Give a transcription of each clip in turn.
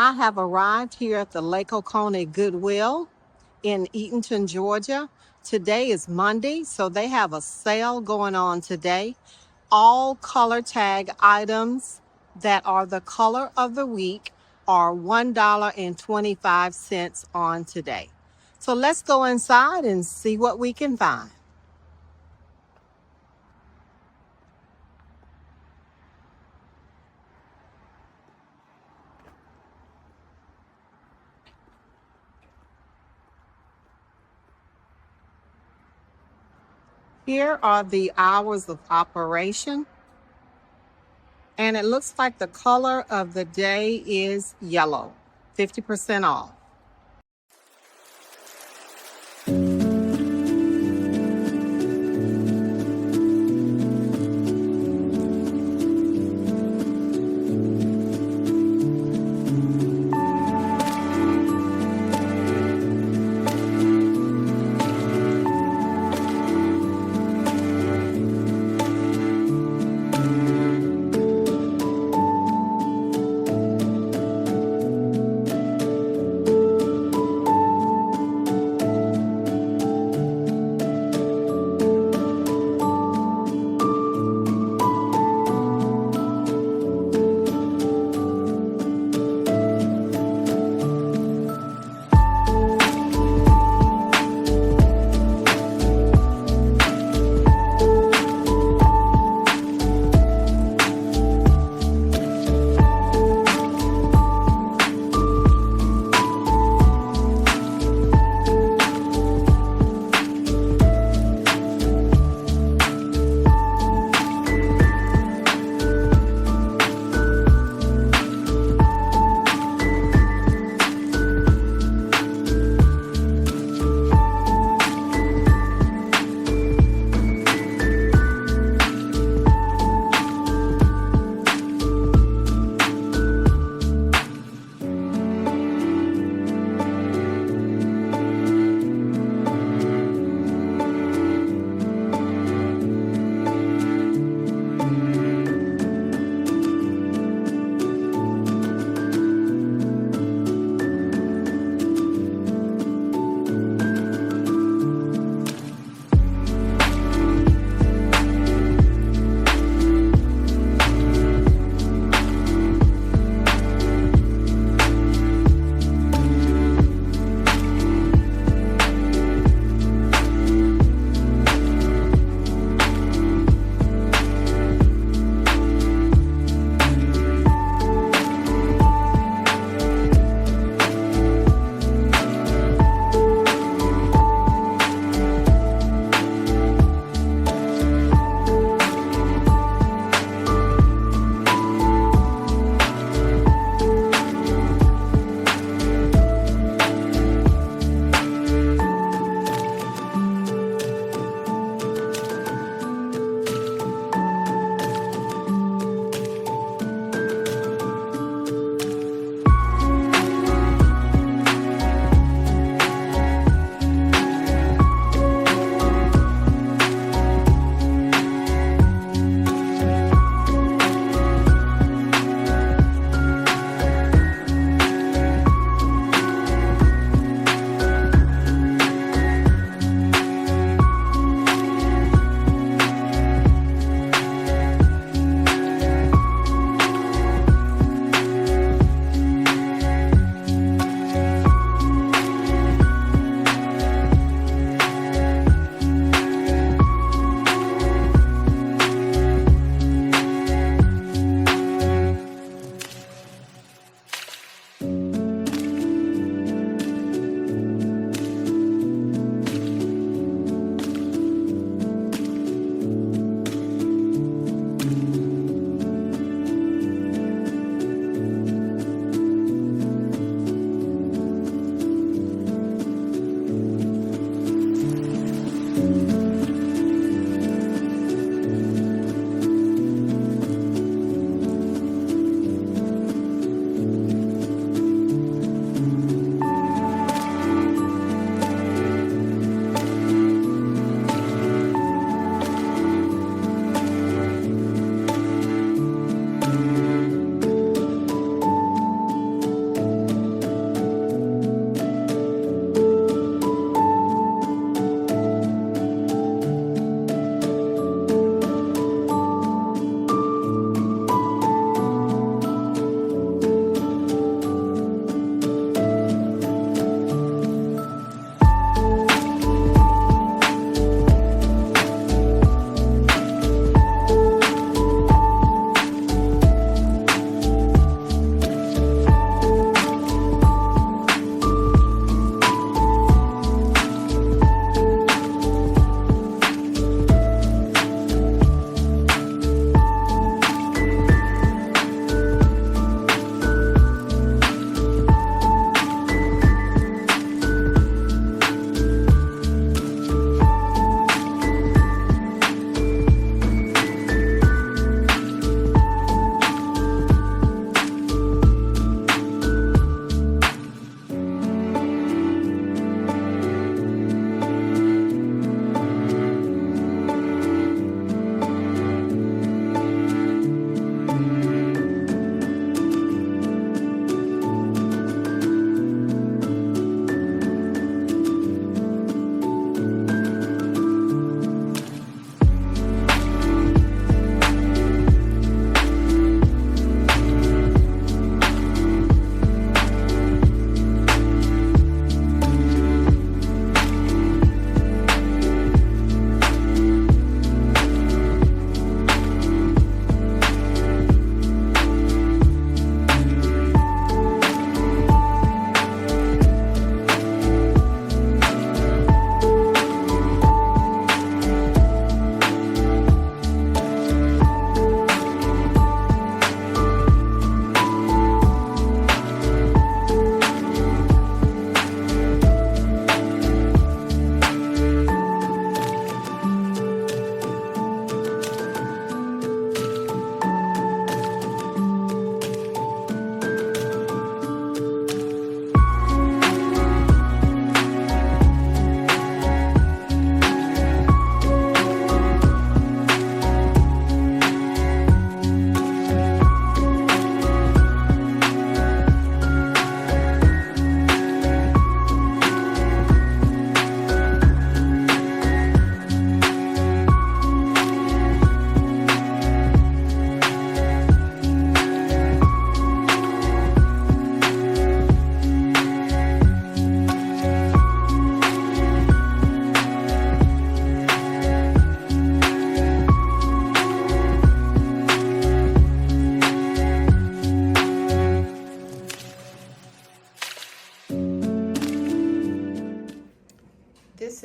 I have arrived here at the Lake Oconee Goodwill in Eatonton, Georgia. Today is Monday, so they have a sale going on today. All color tag items that are the color of the week are $1.25 on today. So let's go inside and see what we can find. Here are the hours of operation, and it looks like the color of the day is yellow, 50% off.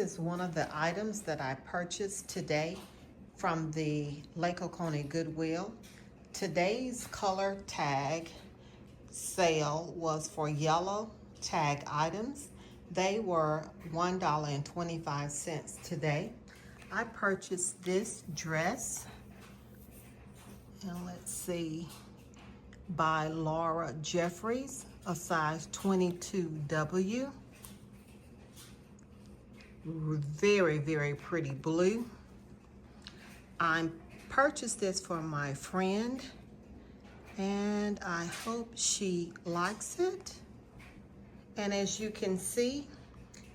is one of the items that I purchased today from the Lake Oconee Goodwill. Today's color tag sale was for yellow tag items. They were $1.25 today. I purchased this dress, and let's see, by Laura Jeffries, a size 22W. Very, very pretty blue. I purchased this for my friend, and I hope she likes it. And as you can see,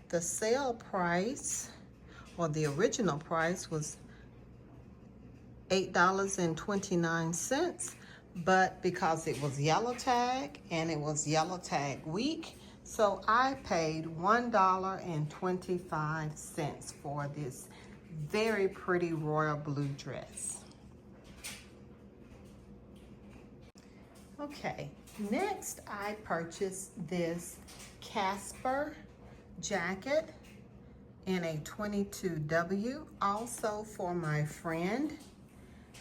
the sale price, or the original price, was $8.29, but because it was yellow tag and it was yellow tag week, so I paid $1.25 for this very pretty royal blue dress. Okay, next I purchased this Casper jacket in a 22W, also for my friend.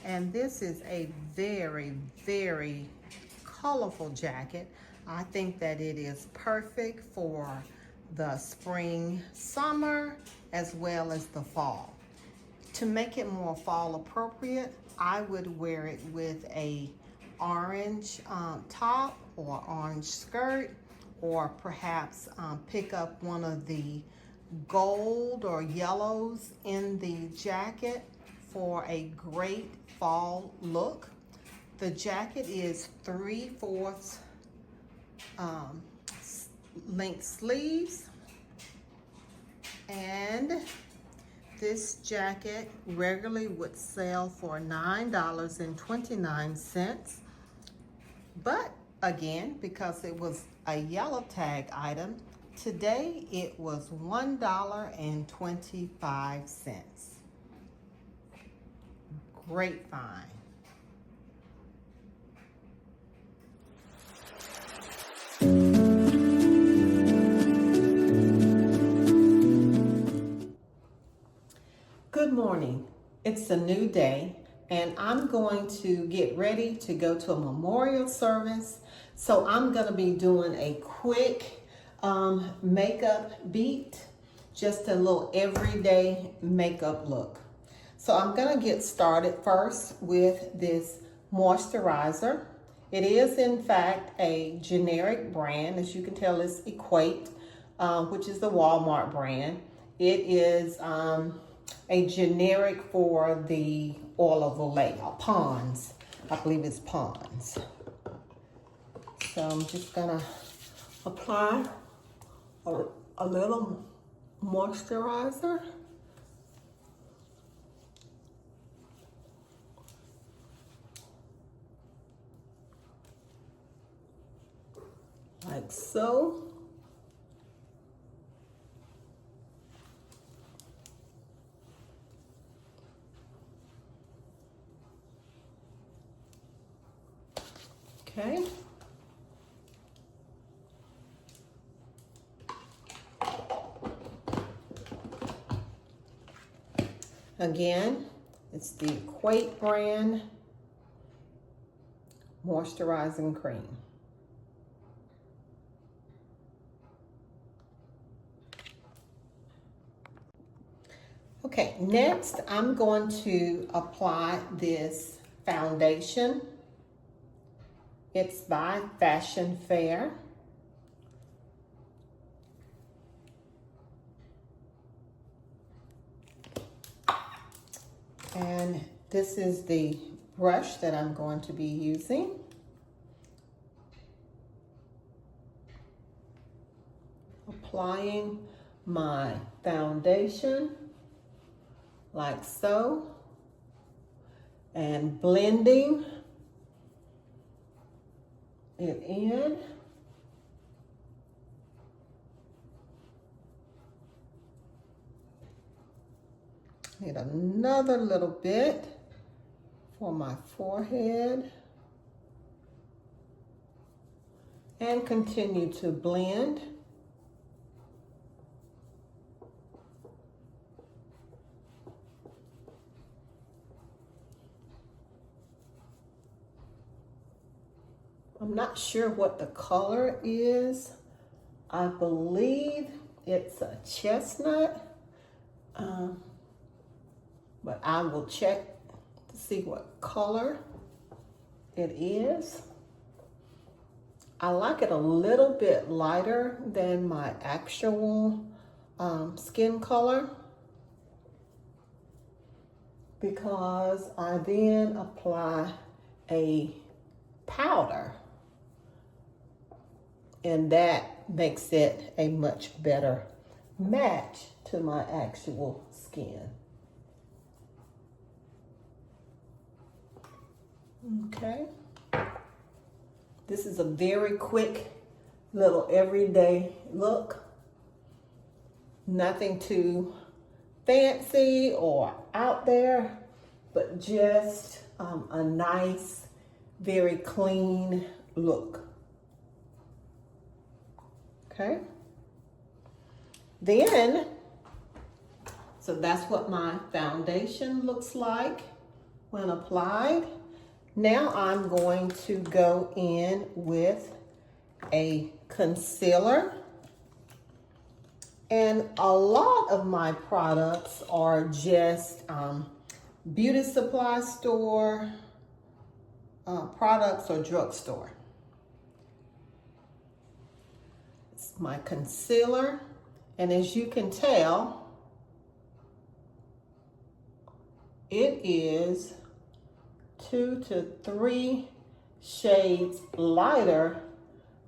And this is a very, very colorful jacket. I think that it is perfect for the spring, summer, as well as the fall. To make it more fall appropriate, I would wear it with a orange top or orange skirt, or perhaps pick up one of the gold or yellows in the jacket for a great fall look. The jacket is 3/4 length sleeves, and this jacket regularly would sell for $9.29, but again, because it was a yellow tag item, today it was $1.25. Great find. Good morning. It's a new day, and I'm going to get ready to go to a memorial service. So I'm going to be doing a quick makeup beat, just a little everyday makeup look. So I'm going to get started first with this moisturizer. It is in fact a generic brand. As you can tell, it's Equate, which is the Walmart brand. It is a generic for the oil of Olay, Pond's. I believe it's Pond's. So I'm just gonna apply a little moisturizer. Like so. Okay. Again, it's the Equate brand moisturizing cream. Okay, next I'm going to apply this foundation. It's by Fashion Fair. And this is the brush that I'm going to be using. Applying my foundation like so, and blending it in. Need another little bit for my forehead, and continue to blend. I'm not sure what the color is. I believe it's a chestnut, but I will check to see what color it is. I like it a little bit lighter than my actual skin color, because I then apply a powder, and that makes it a much better match to my actual skin. Okay. This is a very quick little everyday look. Nothing too fancy or out there, but just a nice, very clean look. Okay. Then, so that's what my foundation looks like when applied. Now I'm going to go in with a concealer. And a lot of my products are just beauty supply store products or drugstore. It's my concealer, and as you can tell, it is 2 to 3 shades lighter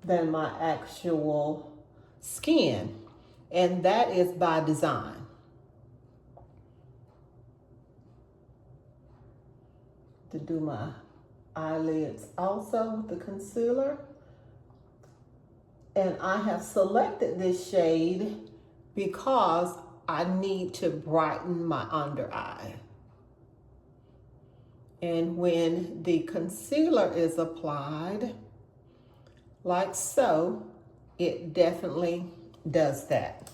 than my actual skin, and that is by design. To do my eyelids also with the concealer, and I have selected this shade because I need to brighten my under eye. And when the concealer is applied, like so, it definitely does that.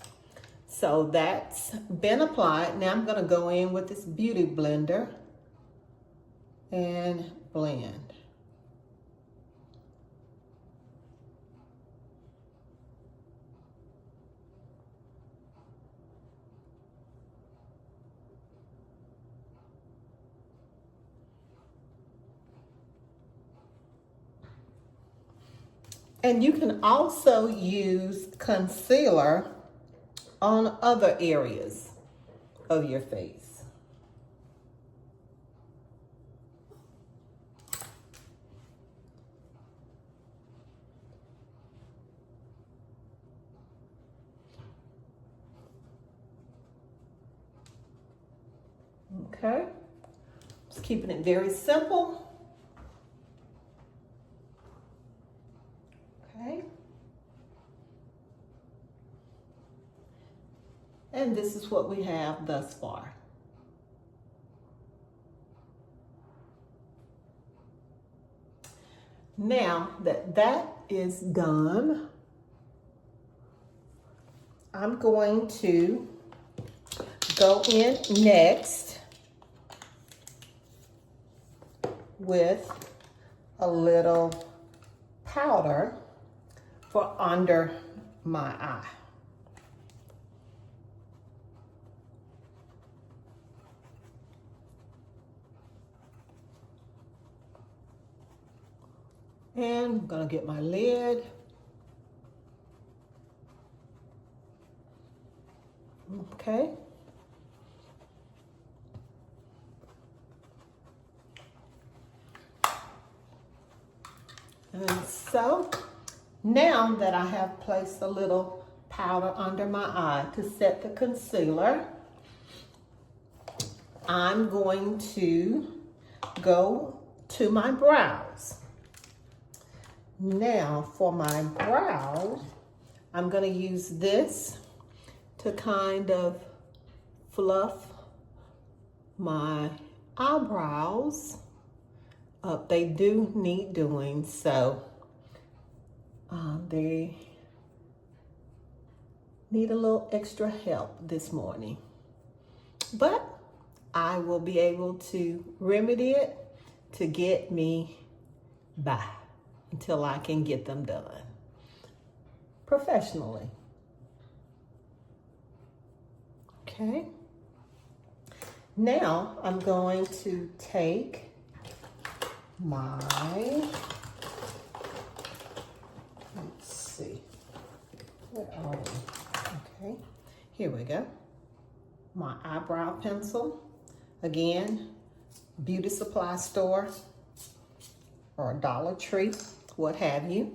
So that's been applied. Now I'm gonna go in with this beauty blender and blend. And you can also use concealer on other areas of your face. Okay, just keeping it very simple. Okay. And this is what we have thus far. Now that that is done, I'm going to go in next with a little powder for under my eye. And I'm gonna get my lid. Okay. And so now that I have placed a little powder under my eye to set the concealer, I'm going to go to my brows. Now for my brows, I'm going to use this to kind of fluff my eyebrows up. They do need doing, so they need a little extra help this morning. But I will be able to remedy it to get me by. until I can get them done professionally. Okay. Now I'm going to take my, let's see, where are we? Okay, here we go. My eyebrow pencil, again, beauty supply store or Dollar Tree, what have you.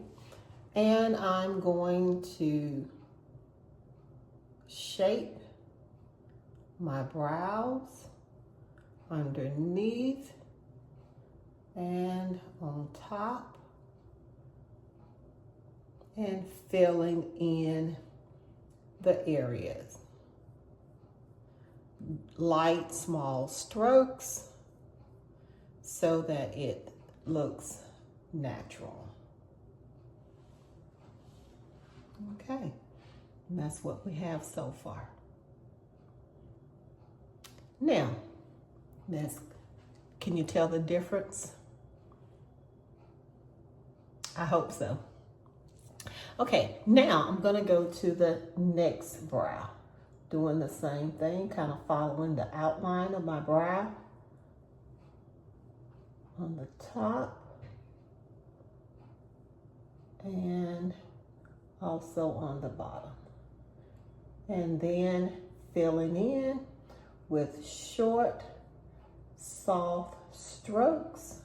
And I'm going to shape my brows underneath and on top, and filling in the areas. Light, small strokes so that it looks natural. Okay, and that's what we have so far. Now, can you tell the difference? I hope so. Okay, now I'm gonna go to the next brow. Doing the same thing, kind of following the outline of my brow. On the top. And also on the bottom. And then filling in with short, soft strokes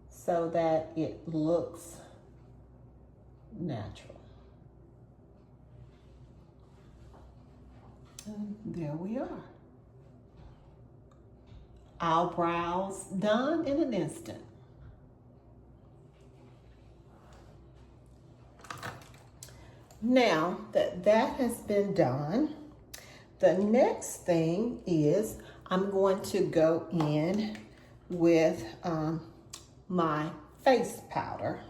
so that it looks natural. And there we are. Our brows done in an instant. Now that that has been done, the next thing is I'm going to go in with my face powder.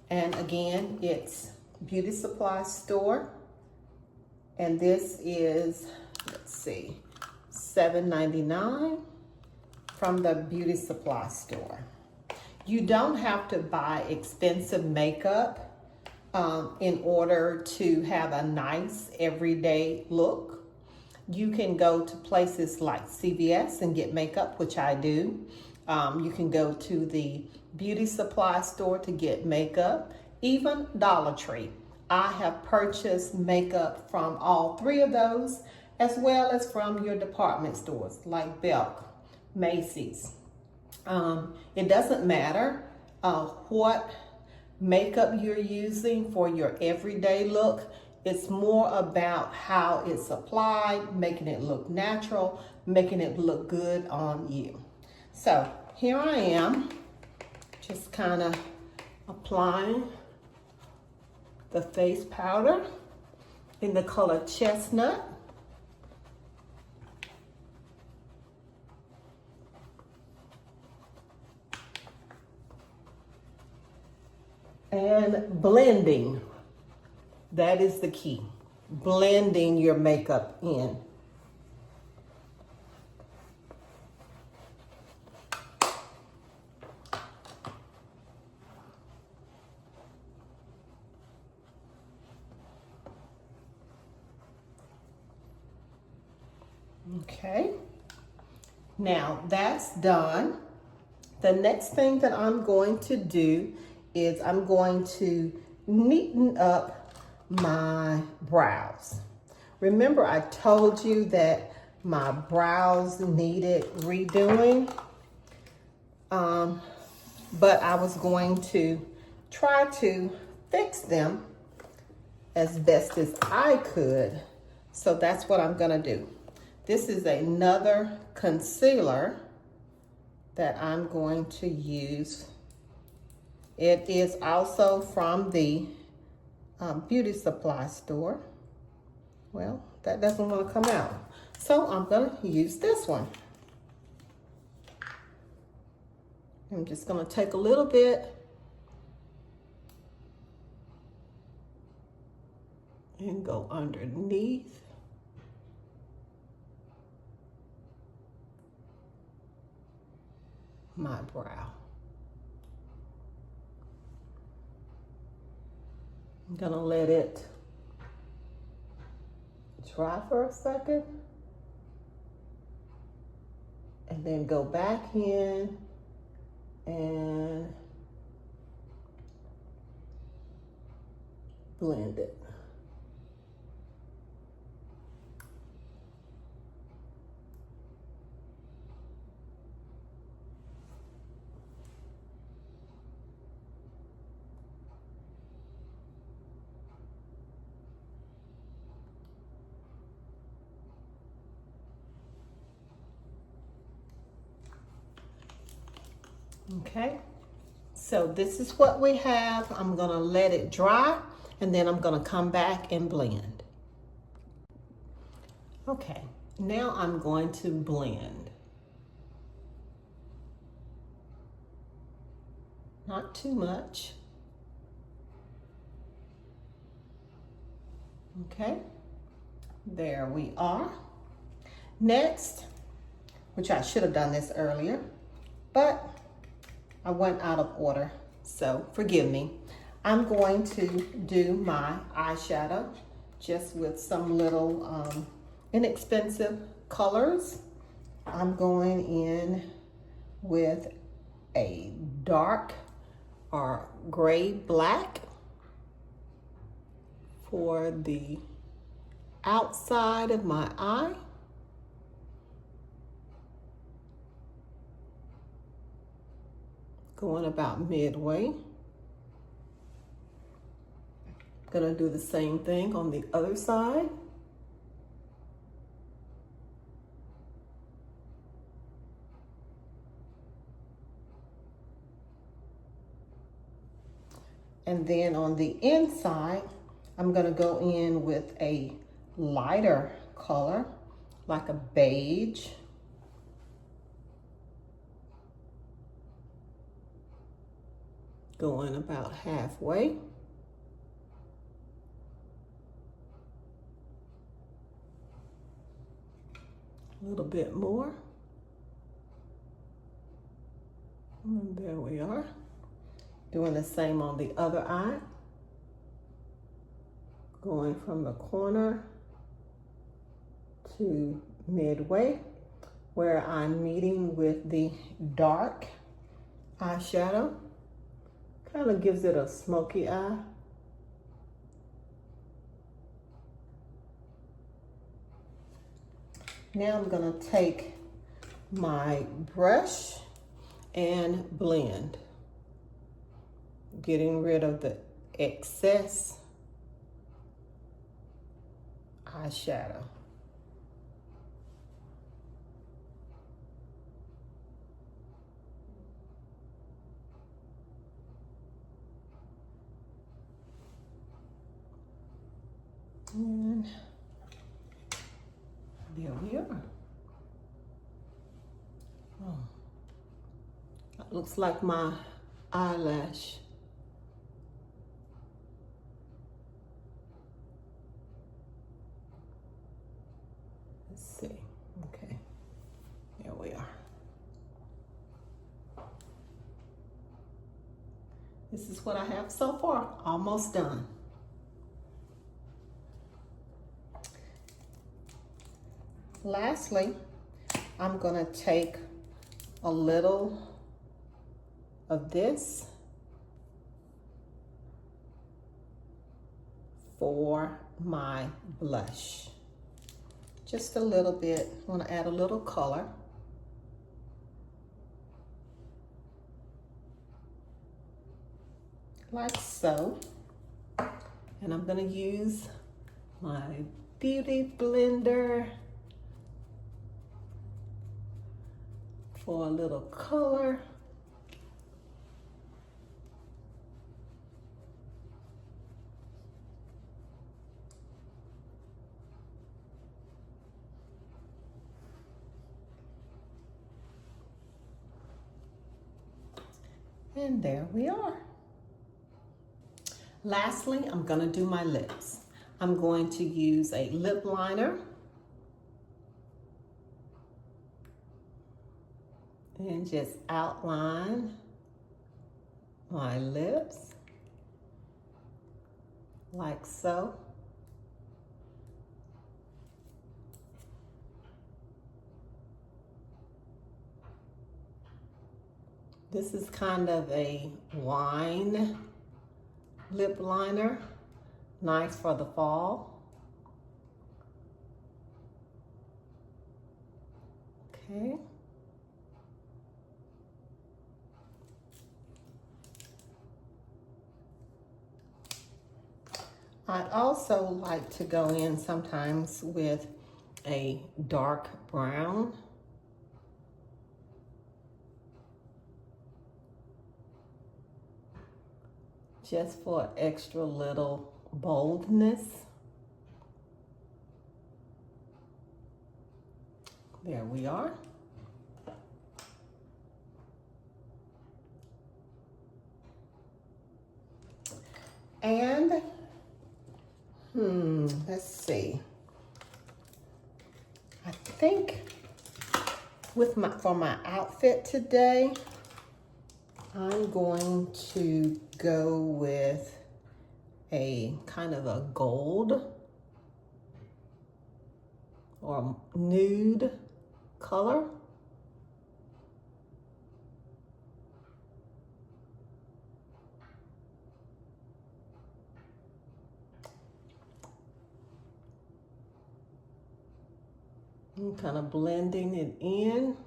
And again, it's Beauty Supply Store. And this is, let's see, $7.99 from the Beauty Supply Store. You don't have to buy expensive makeup in order to have a nice everyday look. You can go to places like CVS and get makeup, which I do. You can go to the Beauty Supply Store to get makeup, even Dollar Tree. I have purchased makeup from all three of those, as well as from your department stores like Belk, Macy's. It doesn't matter what makeup you're using for your everyday look. It's more about how it's applied, making it look natural, making it look good on you. So here I am, just kind of applying the face powder in the color Chestnut. And blending, that is the key. Blending your makeup in. Okay, now that's done. The next thing that I'm going to do is I'm going to neaten up my brows. Remember, I told you that my brows needed redoing, but I was going to try to fix them as best as I could. So that's what I'm gonna do. This is another concealer that I'm going to use. It is also from the Beauty Supply Store. Well, that doesn't want to come out. So I'm going to use this one. I'm just going to take a little bit and go underneath. my brow. I'm gonna let it dry for a second and then go back in and blend it. Okay, so this is what we have. I'm gonna let it dry and then I'm gonna come back and blend. Okay, now I'm going to blend. Not too much. Okay, there we are. Next, which I should have done this earlier, but I went out of order, so forgive me. I'm going to do my eyeshadow just with some little inexpensive colors. I'm going in with a dark or gray black for the outside of my eye. Going about midway. Gonna do the same thing on the other side. And then on the inside, I'm gonna go in with a lighter color, like a beige. Going about halfway. A little bit more. And there we are. Doing the same on the other eye. Going from the corner to midway, where I'm meeting with the dark eyeshadow. Kind of gives it a smoky eye. Now I'm gonna take my brush and blend, getting rid of the excess eyeshadow. And there we are. Oh, that looks like my eyelash. Let's see. Okay, there we are. This is what I have so far, almost done. Lastly, I'm gonna take a little of this for my blush. Just a little bit. I want to add a little color. Like so. And I'm going to use my beauty blender for a little color. And there we are. Lastly, I'm going to do my lips. I'm going to use a lip liner. And just outline my lips like so. This is kind of a wine lip liner, nice for the fall. Okay. I'd also like to go in sometimes with a dark brown. Just for extra little boldness. There we are. And, let's see. I think for my outfit today, I'm going to go with a kind of a gold or nude color. I'm kind of blending it in.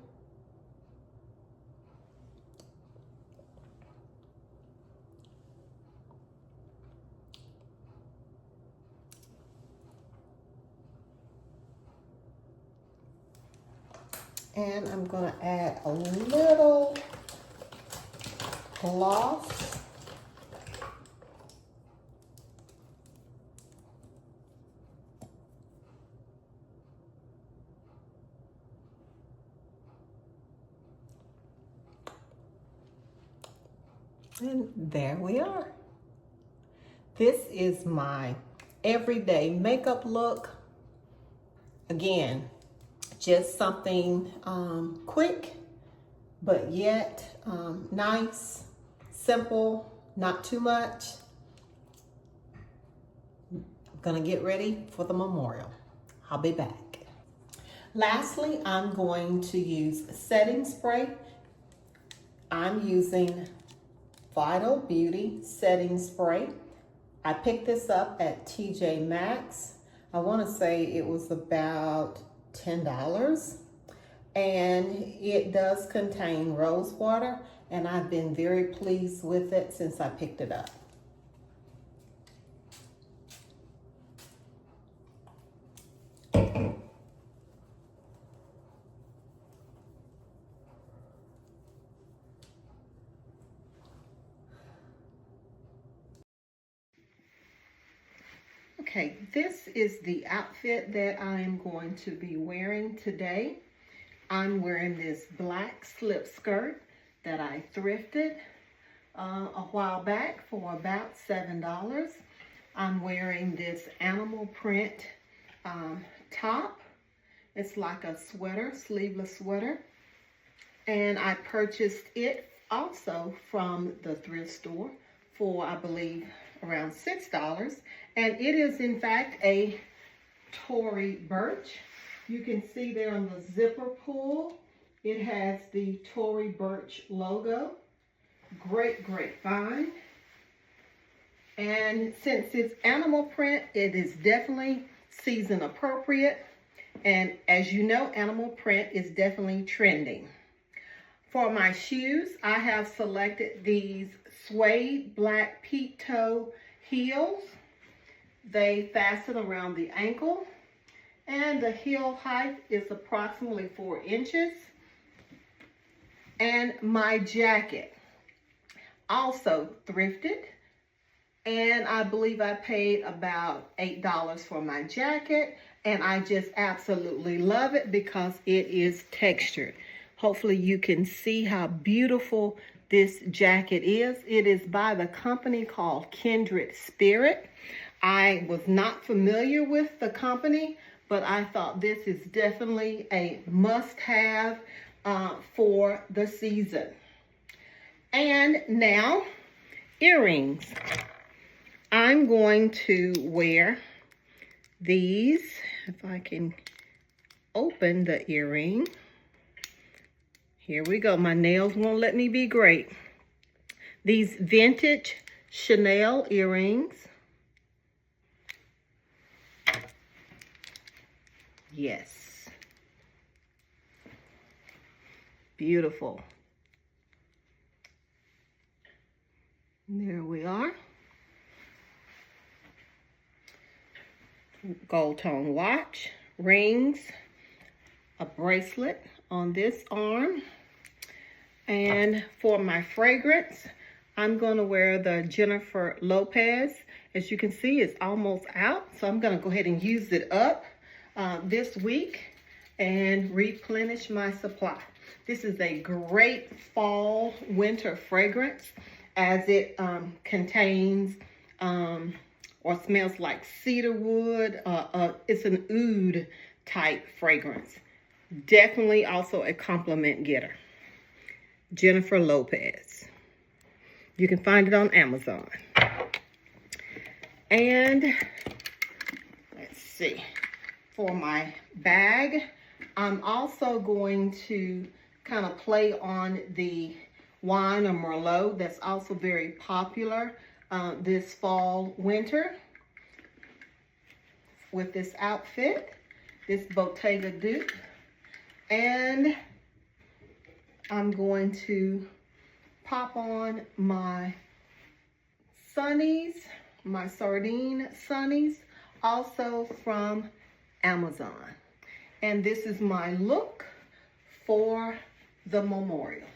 And I'm going to add a little gloss. And there we are. This is my everyday makeup look. Again, just something quick, but yet nice, simple, not too much. I'm gonna get ready for the memorial. I'll be back. Lastly, I'm going to use setting spray. I'm using Vital Beauty setting spray. I picked this up at TJ Maxx. I want to say it was about $10, and it does contain rose water, and I've been very pleased with it since I picked it up. Okay, this is the outfit that I am going to be wearing today. I'm wearing this black slip skirt that I thrifted a while back for about $7. I'm wearing this animal print top. It's like a sweater, sleeveless sweater. And I purchased it also from the thrift store for, I believe, around $6. And it is in fact a Tory Burch. You can see there on the zipper pull, it has the Tory Burch logo. Great, great find. And since it's animal print, it is definitely season appropriate. And as you know, animal print is definitely trending. For my shoes, I have selected these suede black peak toe heels. They fasten around the ankle, and the heel height is approximately 4 inches. And my jacket, also thrifted, and I believe I paid about $8 for my jacket, and I just absolutely love it because it is textured. Hopefully you can see how beautiful this jacket is. It is by the company called Kindred Spirit. I was not familiar with the company, but I thought this is definitely a must-have for the season. And now, earrings. I'm going to wear these, if I can open the earring. Here we go. My nails won't let me be great. These vintage Chanel earrings. Yes. Beautiful. There we are. Gold tone watch, rings, a bracelet on this arm. And for my fragrance, I'm going to wear the Jennifer Lopez. As you can see, it's almost out, so I'm going to go ahead and use it up this week and replenish my supply. This is a great fall winter fragrance, as it contains or smells like cedar wood. It's an oud type fragrance. Definitely also a compliment getter. Jennifer Lopez. You can find it on Amazon. And let's see, for my bag, I'm also going to kind of play on the wine or Merlot that's also very popular this fall winter with this outfit, this Bottega dupe. And I'm going to pop on my sunnies, my sardine sunnies, also from Amazon. And this is my look for the memorial.